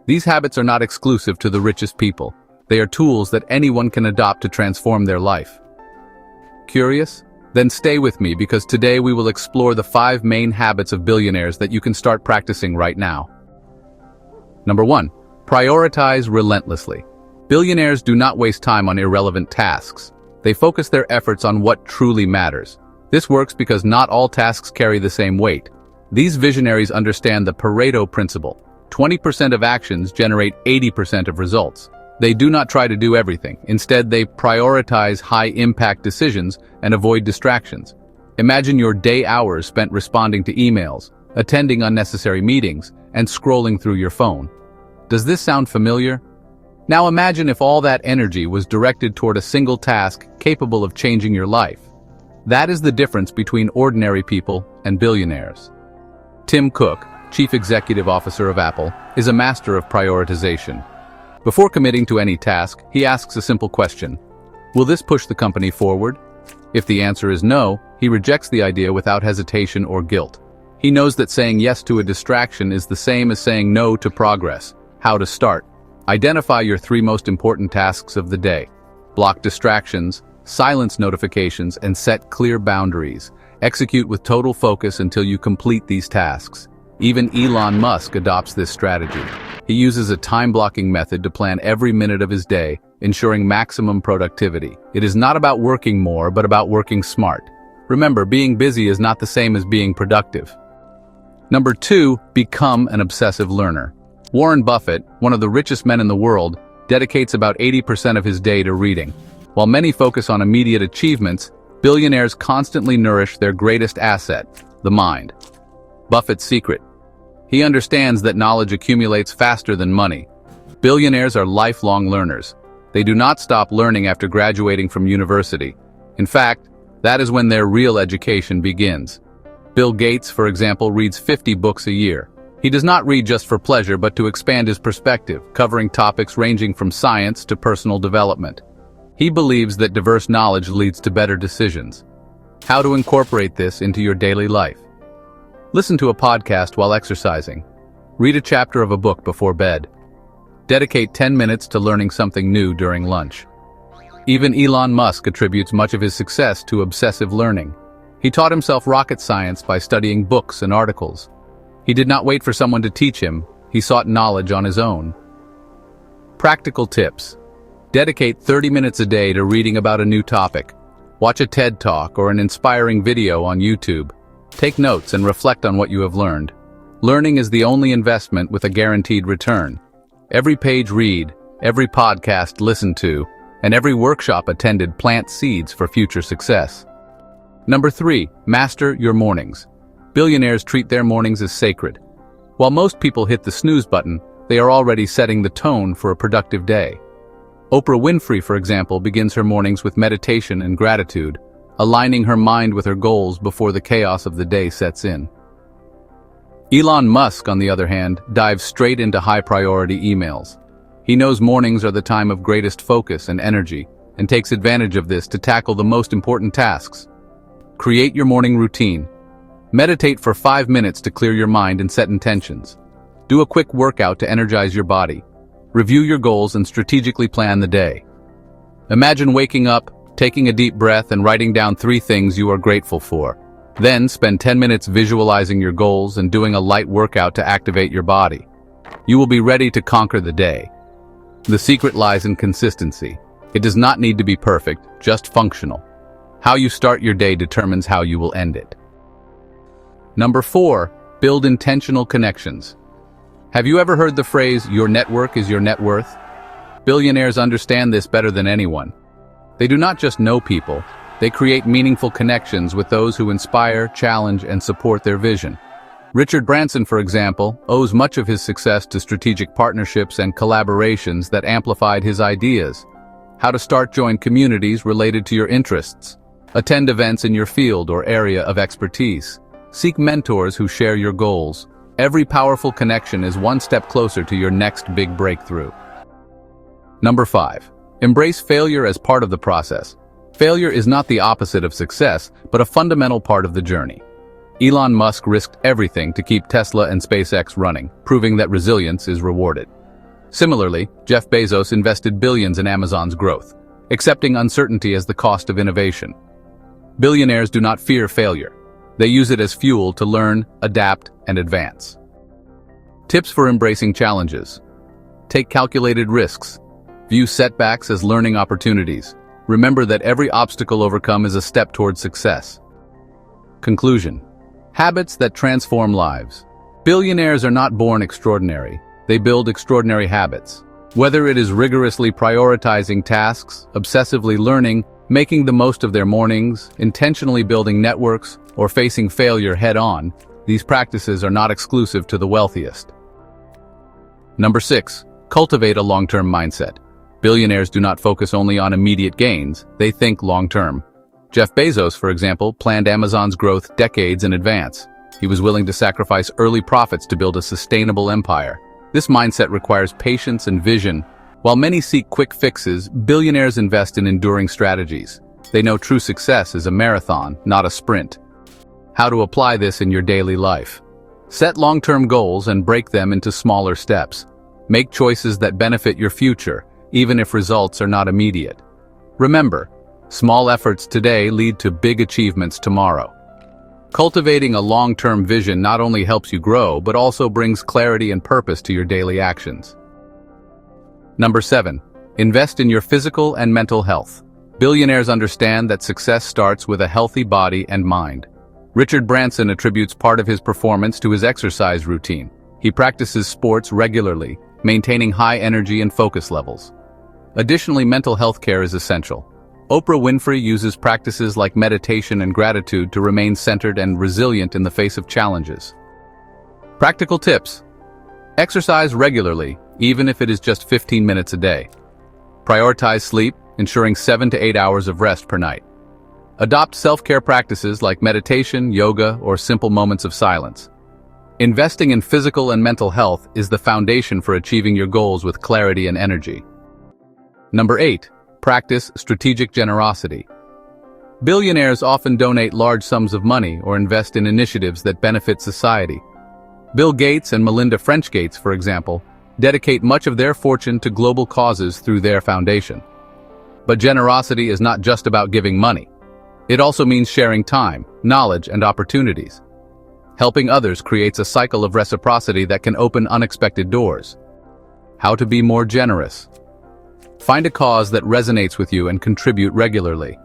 These habits are not exclusive to the richest people. They are tools that anyone can adopt to transform their life. Curious? Then stay with me because today we will explore the 5 main habits of billionaires that you can start practicing right now. Number 1. Prioritize relentlessly. Billionaires do not waste time on irrelevant tasks. They focus their efforts on what truly matters. This works because not all tasks carry the same weight. These visionaries understand the Pareto principle. 20% of actions generate 80% of results. They do not try to do everything. Instead, they prioritize high-impact decisions and avoid distractions. Imagine your day hours spent responding to emails, attending unnecessary meetings, and scrolling through your phone. Does this sound familiar? Now imagine if all that energy was directed toward a single task capable of changing your life. That is the difference between ordinary people and billionaires. Tim Cook, Chief Executive Officer of Apple, is a master of prioritization. Before committing to any task, he asks a simple question: will this push the company forward? If the answer is no, he rejects the idea without hesitation or guilt. He knows that saying yes to a distraction is the same as saying no to progress. How to start? Identify your 3 most important tasks of the day. Block distractions, silence notifications, and set clear boundaries. Execute with total focus until you complete these tasks. Even Elon Musk adopts this strategy. He uses a time-blocking method to plan every minute of his day, ensuring maximum productivity. It is not about working more, but about working smart. Remember, being busy is not the same as being productive. Number 2, become an obsessive learner. Warren Buffett, one of the richest men in the world, dedicates about 80% of his day to reading. While many focus on immediate achievements, billionaires constantly nourish their greatest asset, the mind. Buffett's secret: he understands that knowledge accumulates faster than money. Billionaires are lifelong learners. They do not stop learning after graduating from university. In fact, that is when their real education begins. Bill Gates, for example, reads 50 books a year. He does not read just for pleasure, but to expand his perspective, covering topics ranging from science to personal development. He believes that diverse knowledge leads to better decisions. How to incorporate this into your daily life? Listen to a podcast while exercising. Read a chapter of a book before bed. Dedicate 10 minutes to learning something new during lunch. Even Elon Musk attributes much of his success to obsessive learning. He taught himself rocket science by studying books and articles. He did not wait for someone to teach him. He sought knowledge on his own. Practical tips. Dedicate 30 minutes a day to reading about a new topic. Watch a TED Talk or an inspiring video on YouTube. Take notes and reflect on what you have learned. Learning is the only investment with a guaranteed return. Every page read, every podcast listened to, and every workshop attended plants seeds for future success. Number 3, master your mornings. Billionaires treat their mornings as sacred. While most people hit the snooze button, they are already setting the tone for a productive day. Oprah Winfrey, for example, begins her mornings with meditation and gratitude, aligning her mind with her goals before the chaos of the day sets in. Elon Musk, on the other hand, dives straight into high-priority emails. He knows mornings are the time of greatest focus and energy, and takes advantage of this to tackle the most important tasks. Create your morning routine. Meditate for 5 minutes to clear your mind and set intentions. Do a quick workout to energize your body. Review your goals and strategically plan the day. Imagine waking up, taking a deep breath, and writing down 3 things you are grateful for. Then spend 10 minutes visualizing your goals and doing a light workout to activate your body. You will be ready to conquer the day. The secret lies in consistency. It does not need to be perfect, just functional. How you start your day determines how you will end it. Number 4, build intentional connections. Have you ever heard the phrase, your network is your net worth? Billionaires understand this better than anyone. They do not just know people, they create meaningful connections with those who inspire, challenge, and support their vision. Richard Branson, for example, owes much of his success to strategic partnerships and collaborations that amplified his ideas. How to start join communities related to your interests. Attend events in your field or area of expertise. Seek mentors who share your goals. Every powerful connection is one step closer to your next big breakthrough. Number 5. Embrace failure as part of the process. Failure is not the opposite of success, but a fundamental part of the journey. Elon Musk risked everything to keep Tesla and SpaceX running, proving that resilience is rewarded. Similarly, Jeff Bezos invested billions in Amazon's growth, accepting uncertainty as the cost of innovation. Billionaires do not fear failure. They use it as fuel to learn, adapt, and advance. Tips for embracing challenges. Take calculated risks. View setbacks as learning opportunities. Remember that every obstacle overcome is a step towards success. Conclusion. Habits that transform lives. Billionaires are not born extraordinary. They build extraordinary habits. Whether it is rigorously prioritizing tasks, obsessively learning, making the most of their mornings, intentionally building networks, or facing failure head-on, these practices are not exclusive to the wealthiest. Number 6. Cultivate a long-term mindset. Billionaires do not focus only on immediate gains, they think long-term. Jeff Bezos, for example, planned Amazon's growth decades in advance. He was willing to sacrifice early profits to build a sustainable empire. This mindset requires patience and vision. While many seek quick fixes, billionaires invest in enduring strategies. They know true success is a marathon, not a sprint. How to apply this in your daily life. Set long-term goals and break them into smaller steps. Make choices that benefit your future, even if results are not immediate. Remember, small efforts today lead to big achievements tomorrow. Cultivating a long-term vision not only helps you grow, but also brings clarity and purpose to your daily actions. Number 7. Invest in your physical and mental health. Billionaires understand that success starts with a healthy body and mind. Richard Branson attributes part of his performance to his exercise routine. He practices sports regularly, maintaining high energy and focus levels. Additionally, mental health care is essential. Oprah Winfrey uses practices like meditation and gratitude to remain centered and resilient in the face of challenges. Practical tips. Exercise regularly, even if it is just 15 minutes a day. Prioritize sleep, ensuring 7 to 8 hours of rest per night. Adopt self-care practices like meditation, yoga, or simple moments of silence. Investing in physical and mental health is the foundation for achieving your goals with clarity and energy. Number 8. Practice strategic generosity. Billionaires often donate large sums of money or invest in initiatives that benefit society. Bill Gates and Melinda French Gates, for example, dedicate much of their fortune to global causes through their foundation. But generosity is not just about giving money. It also means sharing time, knowledge, and opportunities. Helping others creates a cycle of reciprocity that can open unexpected doors. How to be more generous. Find a cause that resonates with you and contribute regularly.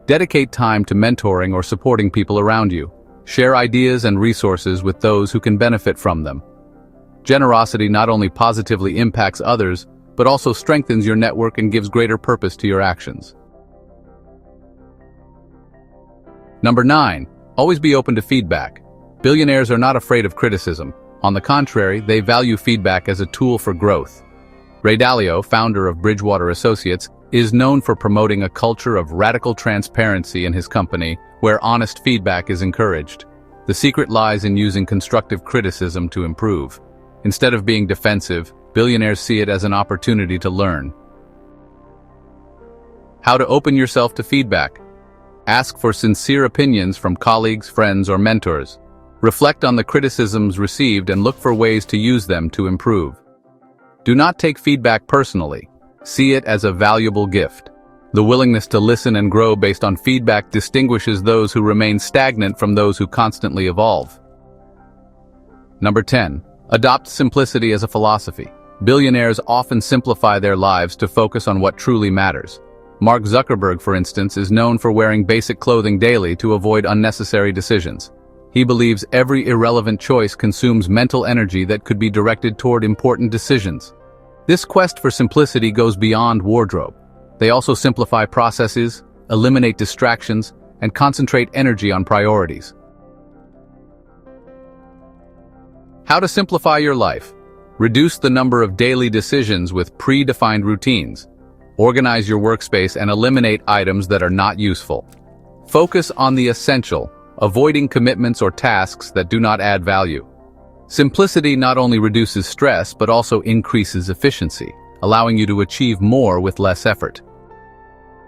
Dedicate time to mentoring or supporting people around you. Share ideas and resources with those who can benefit from them. Generosity not only positively impacts others, but also strengthens your network and gives greater purpose to your actions. Number 9. Always be open to feedback. Billionaires are not afraid of criticism. On the contrary, they value feedback as a tool for growth. Ray Dalio, founder of Bridgewater Associates, is known for promoting a culture of radical transparency in his company, where honest feedback is encouraged. The secret lies in using constructive criticism to improve. Instead of being defensive, billionaires see it as an opportunity to learn. How to open yourself to feedback. Ask for sincere opinions from colleagues, friends, or mentors. Reflect on the criticisms received and look for ways to use them to improve. Do not take feedback personally. See it as a valuable gift. The willingness to listen and grow based on feedback distinguishes those who remain stagnant from those who constantly evolve. Number 10. Adopt simplicity as a philosophy. Billionaires often simplify their lives to focus on what truly matters. Mark Zuckerberg, for instance, is known for wearing basic clothing daily to avoid unnecessary decisions. He believes every irrelevant choice consumes mental energy that could be directed toward important decisions. This quest for simplicity goes beyond wardrobe. They also simplify processes, eliminate distractions, and concentrate energy on priorities. How to simplify your life. Reduce the number of daily decisions with predefined routines. Organize your workspace and eliminate items that are not useful. Focus on the essential, avoiding commitments or tasks that do not add value. Simplicity not only reduces stress but also increases efficiency, allowing you to achieve more with less effort.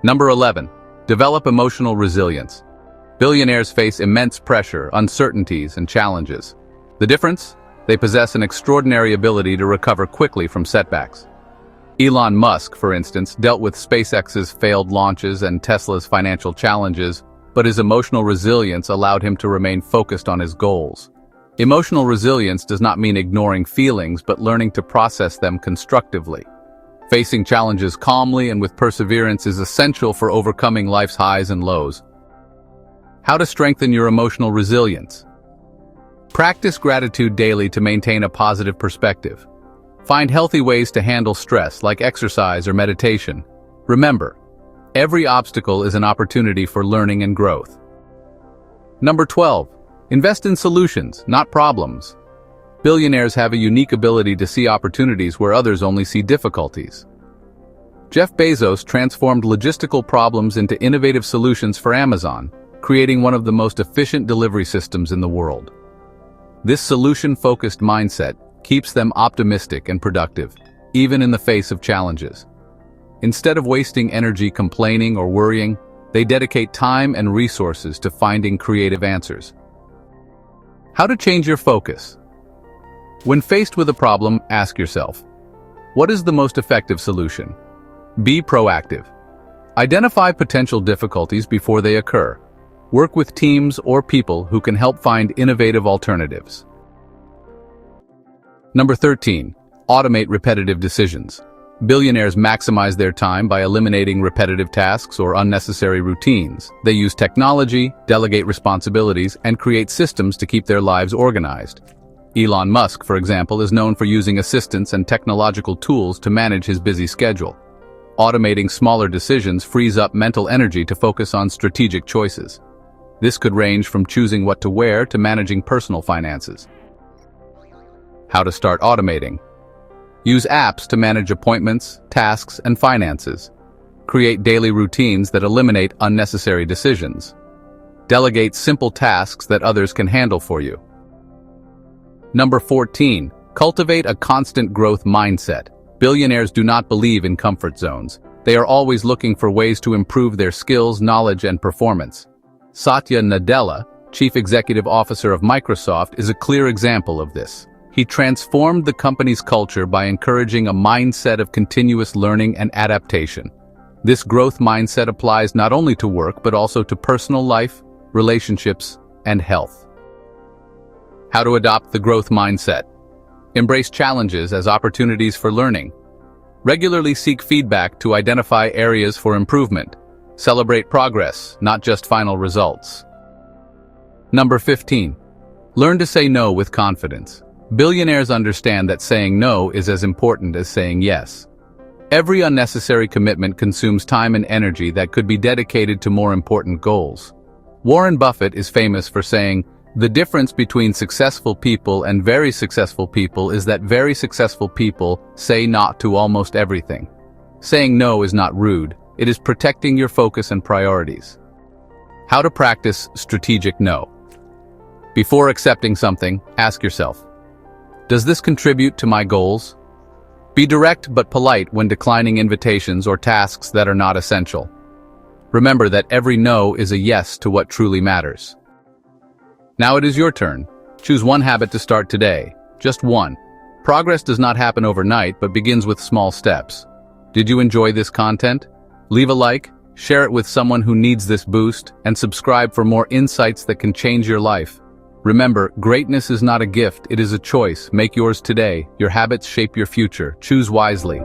Number 11. Develop emotional resilience. Billionaires face immense pressure, uncertainties, and challenges. The difference? They possess an extraordinary ability to recover quickly from setbacks. Elon Musk, for instance, dealt with SpaceX's failed launches and Tesla's financial challenges, but his emotional resilience allowed him to remain focused on his goals. Emotional resilience does not mean ignoring feelings, but learning to process them constructively. Facing challenges calmly and with perseverance is essential for overcoming life's highs and lows. How to strengthen your emotional resilience. Practice gratitude daily to maintain a positive perspective. Find healthy ways to handle stress, like exercise or meditation. Remember, every obstacle is an opportunity for learning and growth. Number 12. Invest in solutions, not problems. Billionaires have a unique ability to see opportunities where others only see difficulties. Jeff Bezos transformed logistical problems into innovative solutions for Amazon, creating one of the most efficient delivery systems in the world. This solution-focused mindset keeps them optimistic and productive, even in the face of challenges. Instead of wasting energy complaining or worrying, they dedicate time and resources to finding creative answers. How to change your focus. When faced with a problem, ask yourself, what is the most effective solution? Be proactive. Identify potential difficulties before they occur. Work with teams or people who can help find innovative alternatives. Number 13. Automate repetitive decisions. Billionaires maximize their time by eliminating repetitive tasks or unnecessary routines. They use technology, delegate responsibilities, and create systems to keep their lives organized. Elon Musk, for example, is known for using assistants and technological tools to manage his busy schedule. Automating smaller decisions frees up mental energy to focus on strategic choices. This could range from choosing what to wear to managing personal finances. How to start automating. Use apps to manage appointments, tasks, and finances. Create daily routines that eliminate unnecessary decisions. Delegate simple tasks that others can handle for you. Number 14. Cultivate a constant growth mindset. Billionaires do not believe in comfort zones. They are always looking for ways to improve their skills, knowledge, and performance. Satya Nadella, Chief Executive Officer of Microsoft, is a clear example of this. He transformed the company's culture by encouraging a mindset of continuous learning and adaptation. This growth mindset applies not only to work, but also to personal life, relationships, and health. How to adopt the growth mindset. Embrace challenges as opportunities for learning. Regularly seek feedback to identify areas for improvement. Celebrate progress, not just final results. Number 15. Learn to say no with confidence. Billionaires understand that saying no is as important as saying yes. Every unnecessary commitment consumes time and energy that could be dedicated to more important goals. Warren Buffett is famous for saying, "The difference between successful people and very successful people is that very successful people say not to almost everything." Saying no is not rude, it is protecting your focus and priorities. How to practice strategic no. Before accepting something, ask yourself, does this contribute to my goals? Be direct but polite when declining invitations or tasks that are not essential. Remember that every no is a yes to what truly matters. Now it is your turn. Choose one habit to start today. Just one. Progress does not happen overnight, but begins with small steps. Did you enjoy this content? Leave a like, share it with someone who needs this boost, and subscribe for more insights that can change your life. Remember, greatness is not a gift, it is a choice. Make yours today. Your habits shape your future. Choose wisely.